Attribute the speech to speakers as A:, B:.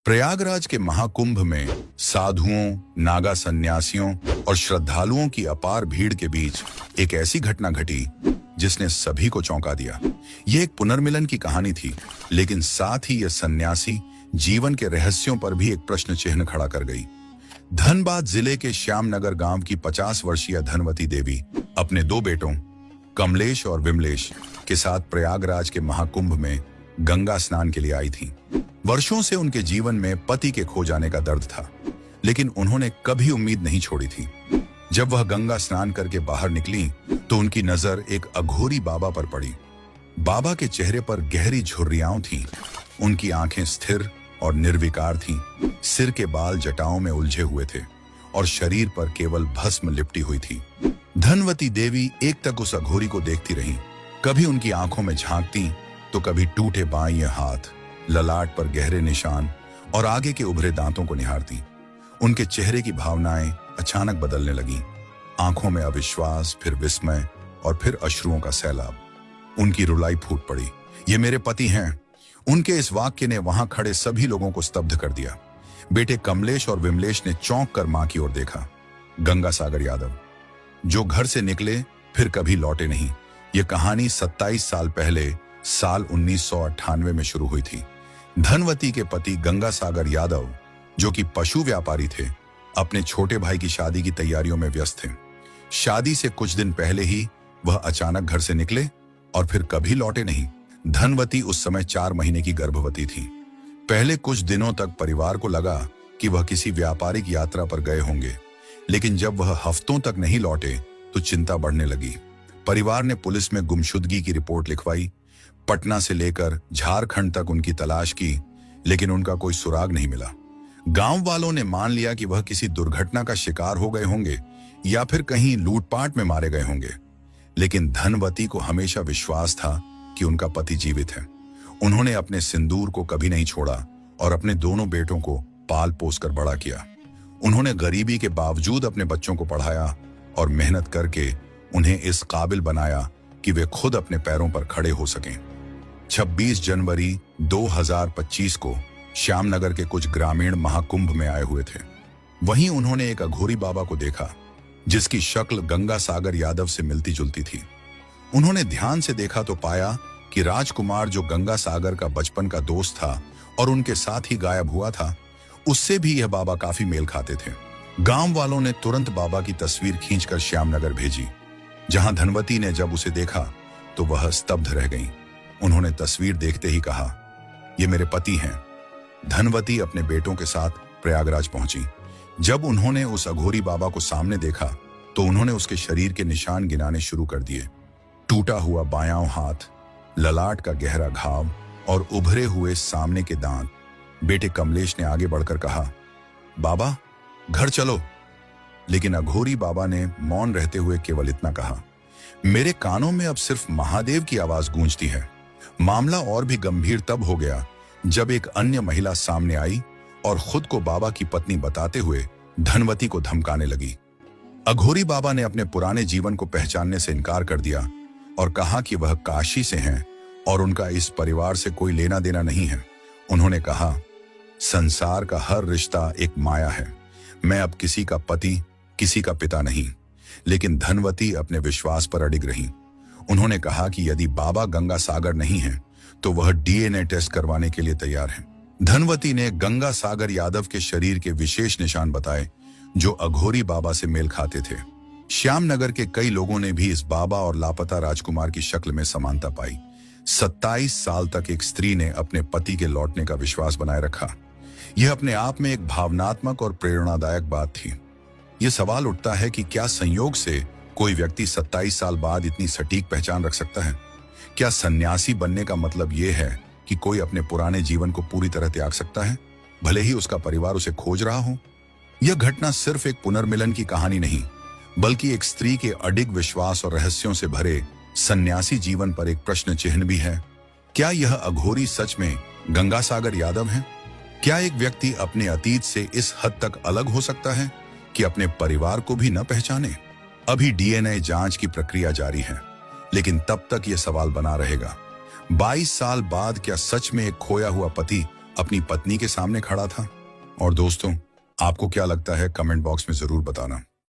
A: प्रयागराज के महाकुंभ में साधुओं, नागा सन्यासियों और श्रद्धालुओं की अपार भीड़ के बीच एक ऐसी घटना घटी जिसने सभी को चौंका दिया। यह एक पुनर्मिलन की कहानी थी, लेकिन साथ ही यह सन्यासी जीवन के रहस्यों पर भी एक प्रश्न चिन्ह खड़ा कर गई। धनबाद जिले के श्यामनगर गांव की 50 वर्षीय धनवती देवी अपने दो बेटों कमलेश और विमलेश के साथ प्रयागराज के महाकुंभ में गंगा स्नान के लिए आई थी। वर्षों से उनके जीवन में पति के खो जाने का दर्द था, लेकिन उन्होंने कभी उम्मीद नहीं छोड़ी थी। जब वह गंगा स्नान करके बाहर निकली तो उनकी नजर एक अघोरी बाबा पर पड़ी। बाबा के चेहरे पर गहरी झुर्रियां थीं, उनकी आंखें स्थिर और निर्विकार थीं, सिर के बाल जटाओं में उलझे हुए थे और शरीर पर केवल भस्म लिपटी हुई थी। धनवती देवी एक तक उस अघोरी को देखती रही, कभी उनकी आंखों में झांकती तो कभी टूटे बाएं हाथ, ललाट पर गहरे निशान और आगे के उभरे दांतों को निहारती। उनके चेहरे की भावनाएं अचानक बदलने लगीं, आंखों में अविश्वास, फिर विस्मय और फिर अश्रुओं का सैलाब। उनकी रुलाई फूट पड़ी, ये मेरे पति हैं। उनके इस वाक्य ने वहां खड़े सभी लोगों को स्तब्ध कर दिया। बेटे कमलेश और विमलेश ने चौंक कर मां की ओर देखा। गंगा सागर यादव, जो घर से निकले फिर कभी लौटे नहीं। यह कहानी 27 साल पहले साल 1998 में शुरू हुई थी। धनवती के पति गंगा सागर यादव, जो कि पशु व्यापारी थे, अपने छोटे भाई की शादी की तैयारियों में व्यस्त थे। शादी से कुछ दिन पहले ही वह अचानक घर से निकले और फिर कभी लौटे नहीं। धनवती उस समय 4 महीने की गर्भवती थी। पहले कुछ दिनों तक परिवार को लगा कि वह किसी व्यापारिक यात्रा पर गए होंगे, लेकिन जब वह हफ्तों तक नहीं लौटे तो चिंता बढ़ने लगी। परिवार ने पुलिस में गुमशुदगी की रिपोर्ट लिखवाई। पटना से लेकर झारखंड तक उनकी तलाश की, लेकिन उनका कोई सुराग नहीं मिला। गांव वालों ने मान लिया कि वह किसी दुर्घटना का शिकार हो गए होंगे या फिर कहीं लूटपाट में मारे गए होंगे, लेकिन धनवती को हमेशा विश्वास था कि उनका पति जीवित है। उन्होंने अपने सिंदूर को कभी नहीं छोड़ा और अपने दोनों बेटों को पाल पोस कर बड़ा किया। उन्होंने गरीबी के बावजूद अपने बच्चों को पढ़ाया और मेहनत करके उन्हें इस काबिल बनाया कि वे खुद अपने पैरों पर खड़े हो सकें। 26 जनवरी 2025 को श्यामनगर के कुछ ग्रामीण महाकुंभ में आए हुए थे। वहीं उन्होंने एक अघोरी बाबा को देखा, जिसकी शक्ल गंगा सागर यादव से मिलती जुलती थी। उन्होंने ध्यान से देखा तो पाया कि राजकुमार, जो गंगा सागर का बचपन का दोस्त था और उनके साथ ही गायब हुआ था, उससे भी यह बाबा काफी मेल खाते थे। गांव वालों ने तुरंत बाबा की तस्वीर खींचकर श्यामनगर भेजी। जहां धनवती ने जब उसे देखा तो वह स्तब्ध रह गईं। उन्होंने तस्वीर देखते ही कहा, ये मेरे पति हैं। धनवती अपने बेटों के साथ प्रयागराज पहुंची। जब उन्होंने उस अघोरी बाबा को सामने देखा तो उन्होंने उसके शरीर के निशान गिनाने शुरू कर दिए। टूटा हुआ बायां हाथ, ललाट का गहरा घाव और उभरे हुए सामने के दांत। बेटे कमलेश ने आगे बढ़कर कहा, बाबा घर चलो। लेकिन अघोरी बाबा ने मौन रहते हुए केवल इतना कहा, मेरे कानों में अब सिर्फ महादेव की आवाज गूंजती है। मामला और भी गंभीर तब हो गया जब एक अन्य महिला सामने आई और खुद को बाबा की पत्नी बताते हुए धनवती को धमकाने लगी। अघोरी बाबा ने अपने पुराने जीवन को पहचानने से इनकार कर दिया और कहा कि वह काशी से हैं और उनका इस परिवार से कोई लेना देना नहीं है। उन्होंने कहा, संसार का हर रिश्ता एक माया है। मैं अब किसी का पति, किसी का पिता नहीं। लेकिन धनवती अपने विश्वास पर अडिग रही। उन्होंने कहा कि यदि बाबा गंगा सागर नहीं है तो वह डीएनए टेस्ट करवाने के लिए तैयार है। धनवती ने गंगा सागर यादव के शरीर के विशेष निशान बताए, जो अघोरी बाबा से मेल खाते थे। श्यामनगर के कई लोगों ने भी इस बाबा और लापता राजकुमार की शक्ल में समानता पाई। 27 साल तक एक स्त्री ने अपने पति के लौटने का विश्वास बनाए रखा। यह अपने आप में एक भावनात्मक और प्रेरणादायक बात थी। यह सवाल उठता है कि क्या संयोग से कोई व्यक्ति 27 साल बाद इतनी सटीक पहचान रख सकता है? क्या सन्यासी बनने का मतलब यह है कि कोई अपने पुराने जीवन को पूरी तरह त्याग सकता है, भले ही उसका परिवार उसे खोज रहा हो? यह घटना सिर्फ एक पुनर्मिलन की कहानी नहीं, बल्कि एक स्त्री के अडिग विश्वास और रहस्यों से भरे सन्यासी जीवन पर एक प्रश्न चिन्ह भी है। क्या यह अघोरी सच में गंगा सागर यादव है? क्या एक व्यक्ति अपने अतीत से इस हद तक अलग हो सकता है कि अपने परिवार को भी न पहचाने? अभी डीएनए जांच की प्रक्रिया जारी है, लेकिन तब तक यह सवाल बना रहेगा, 22 साल बाद क्या सच में एक खोया हुआ पति अपनी पत्नी के सामने खड़ा था। और दोस्तों, आपको क्या लगता है कमेंट बॉक्स में जरूर बताना।